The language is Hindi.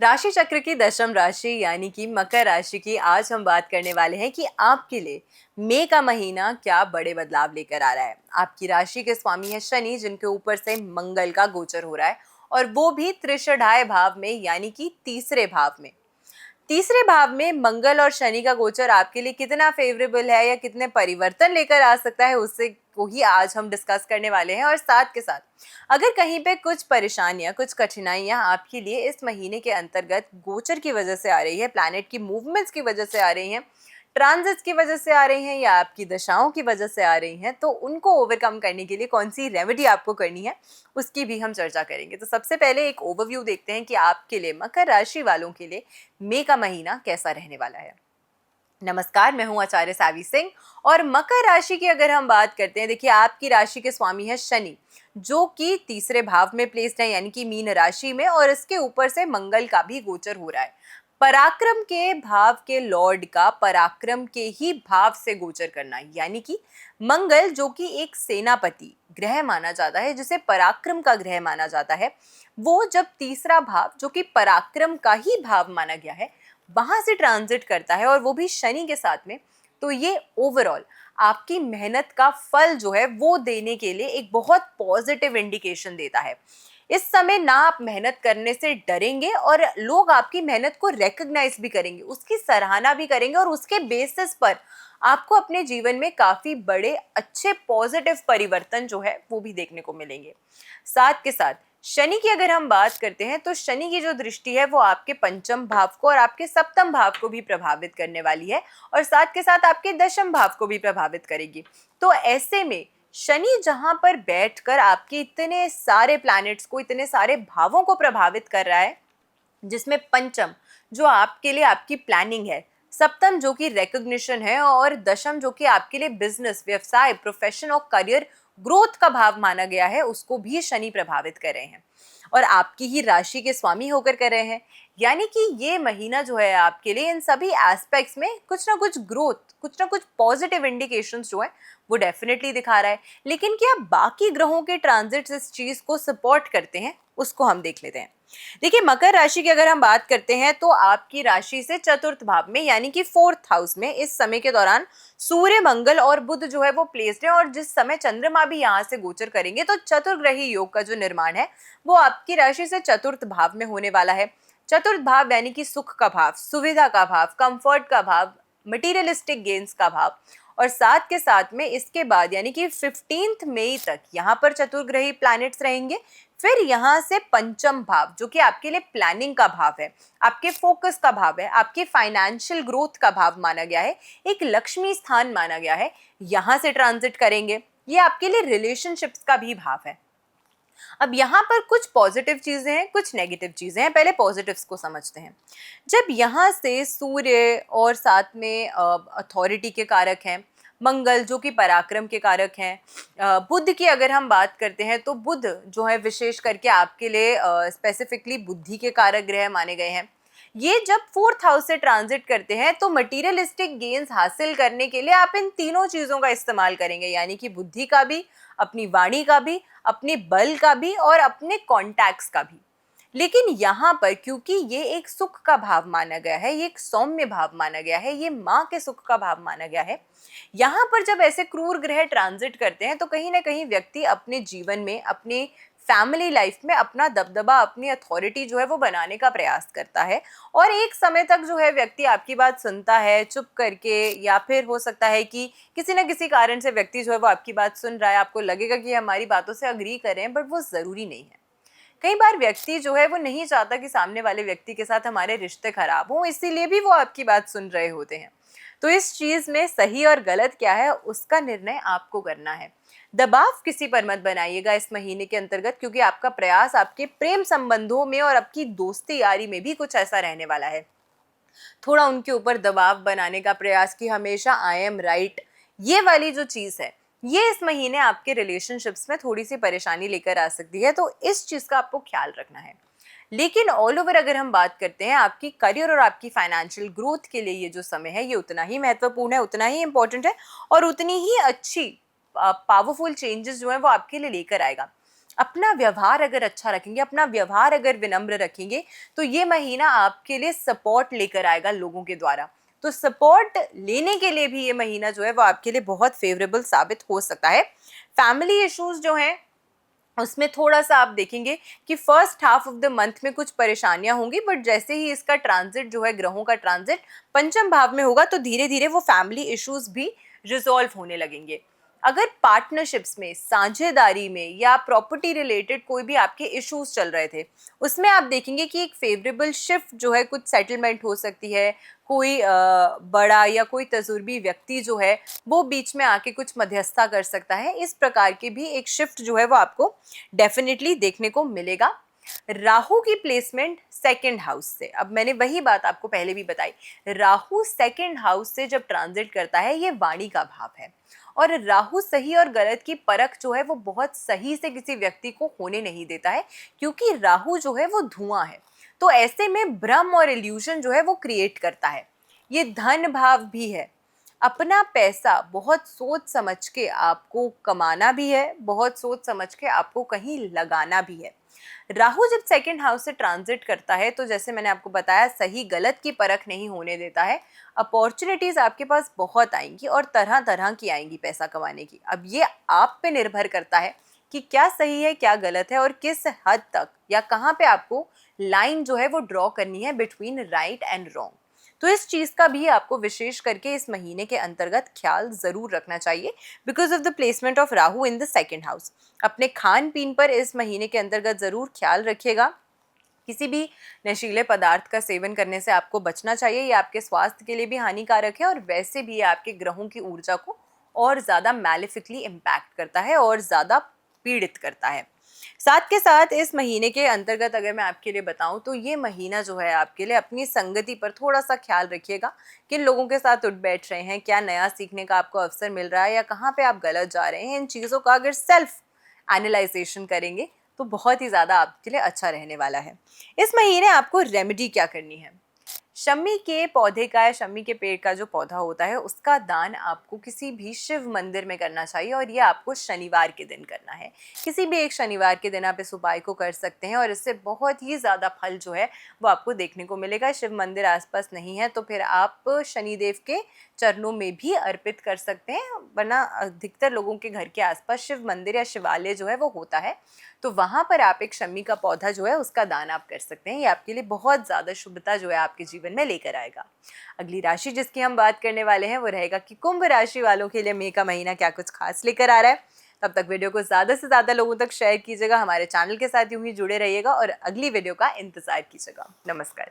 राशि चक्र की दशम राशि यानी कि मकर राशि की आज हम बात करने वाले हैं कि आपके लिए मई का महीना क्या बड़े बदलाव लेकर आ रहा है। आपकी राशि के स्वामी है शनि, जिनके ऊपर से मंगल का गोचर हो रहा है और वो भी त्रिषाढ़ाय भाव में यानी कि तीसरे भाव में। तीसरे भाव में मंगल और शनि का गोचर आपके लिए कितना फेवरेबल है या कितने परिवर्तन लेकर आ सकता है, उससे को ही आज हम डिस्कस करने वाले हैं। और साथ के साथ अगर कहीं पे कुछ परेशानियां, कुछ कठिनाइयां आपके लिए इस महीने के अंतर्गत गोचर की वजह से आ रही है, प्लैनेट की मूवमेंट्स की वजह से आ रही हैं, ट्रांजिट्स की वजह से आ रही हैं या आपकी दशाओं की वजह से आ रही हैं, तो उनको ओवरकम करने के लिए कौन सी रेमेडी आपको करनी है उसकी भी हम चर्चा करेंगे। तो सबसे पहले एक ओवरव्यू देखते हैं कि आपके लिए, मकर राशि वालों के लिए मई का महीना कैसा रहने वाला है। नमस्कार, मैं हूं आचार्य सावी सिंह और मकर राशि की अगर हम बात करते हैं, देखिए आपकी राशि के स्वामी है शनि, जो कि तीसरे भाव में प्लेस्ड है यानी कि मीन राशि में, और इसके ऊपर से मंगल का भी गोचर हो रहा है। पराक्रम के भाव के लॉर्ड का पराक्रम के ही भाव से गोचर करना यानी कि मंगल, जो कि एक सेनापति ग्रह माना जाता है, जिसे पराक्रम का ग्रह माना जाता है, वो जब तीसरा भाव जो कि पराक्रम का ही भाव माना गया है वहां से ट्रांजिट करता है और वो भी शनि के साथ में, तो ये ओवरऑल आपकी मेहनत का फल जो है वो देने के लिए एक बहुत पॉजिटिव इंडिकेशन देता है। इस समय ना आप मेहनत करने से डरेंगे और लोग आपकी मेहनत को रिकॉग्नाइज भी करेंगे, उसकी सराहना भी करेंगे और उसके बेसिस पर आपको अपने जीवन में काफी बड़े अच्छे पॉजिटिव परिवर्तन जो है वो भी देखने को मिलेंगे। साथ के साथ शनि की अगर हम बात करते हैं तो शनि की जो दृष्टि है वो आपके पंचम भाव को और आपके सप्तम भाव को भी प्रभावित करने वाली है और साथ के साथ आपके दशम भाव को भी प्रभावित करेगी। तो ऐसे में शनि जहां पर बैठकर आपके इतने सारे प्लैनेट्स को, इतने सारे भावों को प्रभावित कर रहा है, जिसमें पंचम जो आपके लिए आपकी प्लानिंग है, सप्तम जो कि रिकॉग्निशन है और दशम जो कि आपके लिए बिजनेस, व्यवसाय, प्रोफेशन और करियर ग्रोथ का भाव माना गया है, उसको भी शनि प्रभावित कर रहे हैं और आपकी ही राशि के स्वामी होकर कर रहे हैं। यानी कि ये महीना जो है आपके लिए इन सभी एस्पेक्ट्स में कुछ ना कुछ ग्रोथ, कुछ ना कुछ पॉजिटिव इंडिकेशंस जो है वो डेफिनेटली दिखा रहा है। लेकिन क्या बाकी ग्रहों के ट्रांजिट्स इस चीज को सपोर्ट करते हैं, उसको हम देख लेते हैं। देखिए मकर राशि की अगर हम बात करते हैं तो आपकी राशि से चतुर्थ भाव में यानी कि फोर्थ हाउस में इस समय के दौरान सूर्य, मंगल और बुध जो है वो प्लेस्ड है और जिस समय चंद्रमा भी यहाँ से गोचर करेंगे तो चतुर्ग्रही योग का जो निर्माण है वो आपकी राशि से चतुर्थ भाव में होने वाला है। चतुर्थ भाव यानी कि सुख का भाव, सुविधा का भाव, कंफर्ट का भाव, मटीरियलिस्टिक गेन्स का भाव। और साथ के साथ में इसके बाद यानी कि 15 मई तक यहाँ पर चतुर्ग्रही प्लैनेट्स रहेंगे। फिर यहाँ से पंचम भाव जो कि आपके लिए प्लानिंग का भाव है, आपके फोकस का भाव है, आपके फाइनेंशियल ग्रोथ का भाव माना गया है, एक लक्ष्मी स्थान माना गया है, यहाँ से ट्रांजिट करेंगे। ये आपके लिए रिलेशनशिप्स का भी भाव है। अब यहाँ पर कुछ पॉजिटिव चीजें हैं, कुछ नेगेटिव चीजें हैं। पहले पॉजिटिव्स को समझते हैं। जब यहाँ से सूर्य और साथ में अथॉरिटी के कारक हैं, मंगल जो कि पराक्रम के कारक हैं, बुध की अगर हम बात करते हैं तो बुध जो है विशेष करके आपके लिए स्पेसिफिकली बुद्धि के कारक ग्रह माने गए हैं। ये जब फोर्थ हाउस से ट्रांजिट करते हैं तो मटीरियलिस्टिक गेन्स हासिल करने के लिए आप इन तीनों चीजों का इस्तेमाल करेंगे, यानी कि बुद्धि का भी, अपनी वाणी का भी, अपने बल का भी और अपने कॉन्टैक्ट्स का भी। लेकिन यहाँ पर क्योंकि ये एक सुख का भाव माना गया है, ये एक सौम्य भाव माना गया है, ये माँ के सुख का भाव माना गया है, यहाँ पर जब ऐसे क्रूर ग्रह ट्रांजिट करते हैं तो कहीं ना कहीं व्यक्ति अपने जीवन में, अपने फैमिली लाइफ में अपना दबदबा, अपनी अथॉरिटी जो है वो बनाने का प्रयास करता है और एक समय तक जो है व्यक्ति आपकी बात सुनता है चुप करके, या फिर हो सकता है कि किसी ना किसी कारण से व्यक्ति जो है वो आपकी बात सुन रहा है, आपको लगेगा कि हमारी बातों से अग्री कर रहे हैं, बट वो जरूरी नहीं है। कई बार व्यक्ति जो है वो नहीं चाहता कि सामने वाले व्यक्ति के साथ हमारे रिश्ते खराब हों, इसीलिए भी वो आपकी बात सुन रहे होते हैं। तो इस चीज में सही और गलत क्या है उसका निर्णय आपको करना है। दबाव किसी पर मत बनाइएगा इस महीने के अंतर्गत, क्योंकि आपका प्रयास आपके प्रेम संबंधों में और आपकी दोस्ती यारी में भी कुछ ऐसा रहने वाला है। थोड़ा उनके ऊपर दबाव बनाने का प्रयास कि हमेशा आई एम राइट, ये वाली जो चीज है ये इस महीने आपके रिलेशनशिप्स में थोड़ी सी परेशानी लेकर आ सकती है, तो इस चीज का आपको ख्याल रखना है। लेकिन ऑल ओवर अगर हम बात करते हैं आपकी करियर और आपकी फाइनेंशियल ग्रोथ के लिए, ये जो समय है ये उतना ही महत्वपूर्ण है, उतना ही इंपॉर्टेंट है और उतनी ही अच्छी पावरफुल चेंजेस जो है वो आपके लिए लेकर आएगा। अपना व्यवहार अगर अच्छा रखेंगे, अपना व्यवहार अगर विनम्र रखेंगे, तो ये महीना आपके लिए सपोर्ट लेकर आएगा लोगों के द्वारा। तो सपोर्ट लेने के लिए भी ये महीना जो है वो आपके लिए बहुत फेवरेबल साबित हो सकता है। फैमिली इश्यूज जो हैं उसमें थोड़ा सा आप देखेंगे कि first half of the month में कुछ परेशानियां होंगी, बट जैसे ही इसका ट्रांजिट जो है, ग्रहों का ट्रांजिट पंचम भाव में होगा, तो धीरे धीरे वो फैमिली इश्यूज भी रिजॉल्व होने लगेंगे। अगर पार्टनरशिप्स में, साझेदारी में या प्रॉपर्टी रिलेटेड कोई भी आपके इश्यूज चल रहे थे, उसमें आप देखेंगे कि एक फेवरेबल शिफ्ट जो है, कुछ सेटलमेंट हो सकती है। कोई बड़ा या कोई तजुर्बी व्यक्ति जो है वो बीच में आके कुछ मध्यस्थता कर सकता है। इस प्रकार की भी एक शिफ्ट जो है वो आपको डेफिनेटली देखने को मिलेगा। राहु की प्लेसमेंट सेकंड हाउस से, अब मैंने वही बात आपको पहले भी बताई, राहु सेकंड हाउस से जब ट्रांजिट करता है, ये वाणी का भाव है, और राहु सही और गलत की परख जो है वो बहुत सही से किसी व्यक्ति को होने नहीं देता है, क्योंकि राहु जो है वो धुआं है। तो ऐसे में भ्रम और इल्यूजन जो है वो क्रिएट करता है। ये धन भाव भी है। अपना पैसा बहुत सोच समझ के आपको कमाना भी है, बहुत सोच समझ के आपको कहीं लगाना भी है। राहु जब सेकंड हाउस से ट्रांजिट करता है, तो जैसे मैंने आपको बताया, सही गलत की परख नहीं होने देता है। अपॉर्चुनिटीज आपके पास बहुत आएंगी और तरह तरह की आएंगी पैसा कमाने की। अब ये आप पे निर्भर करता है कि क्या सही है, क्या गलत है, और किस हद तक या कहाँ पे आपको लाइन जो है वो ड्रॉ करनी है बिटवीन राइट एंड रॉन्ग। तो इस चीज का भी आपको विशेष करके इस महीने के अंतर्गत ख्याल जरूर रखना चाहिए, because of the placement of Rahu in the second house. अपने खान पीन पर इस महीने के अंतर्गत जरूर ख्याल रखिएगा। किसी भी नशीले पदार्थ का सेवन करने से आपको बचना चाहिए। ये आपके स्वास्थ्य के लिए भी हानिकारक है, और वैसे भी ये आपके ग्रहों की ऊर्जा को और ज़्यादा मैलिफिकली इम्पैक्ट करता है और ज़्यादा पीड़ित करता है। साथ के साथ इस महीने के अंतर्गत अगर मैं आपके लिए बताऊं, तो ये महीना जो है आपके लिए अपनी संगति पर थोड़ा सा ख्याल रखिएगा। किन लोगों के साथ उठ बैठ रहे हैं, क्या नया सीखने का आपको अवसर मिल रहा है, या कहाँ पे आप गलत जा रहे हैं, इन चीज़ों का अगर सेल्फ एनालाइजेशन करेंगे तो बहुत ही ज़्यादा आपके लिए अच्छा रहने वाला है। इस महीने आपको रेमेडी क्या करनी है? शमी के पौधे का या शमी के पेड़ का जो पौधा होता है, उसका दान आपको किसी भी शिव मंदिर में करना चाहिए, और ये आपको शनिवार के दिन करना है। किसी भी एक शनिवार के दिन आप इस उपाय को कर सकते हैं, और इससे बहुत ही ज़्यादा फल जो है वो आपको देखने को मिलेगा। शिव मंदिर आसपास नहीं है तो फिर आप शनिदेव के चरणों में भी अर्पित कर सकते हैं, वरना अधिकतर लोगों के घर के आसपास शिव मंदिर या शिवालय जो है वो होता है, तो वहाँ पर आप एक शमी का पौधा जो है उसका दान आप कर सकते हैं। ये आपके लिए बहुत ज़्यादा शुभता जो है आपके जीवन में लेकर आएगा। अगली राशि जिसकी हम बात करने वाले हैं वो रहेगा कि कुंभ राशि वालों के लिए मई का महीना क्या कुछ खास लेकर आ रहा है। तब तक वीडियो को ज़्यादा से ज़्यादा लोगों तक शेयर कीजिएगा, हमारे चैनल के साथ यूं ही जुड़े रहिएगा, और अगली वीडियो का इंतज़ार कीजिएगा। नमस्कार।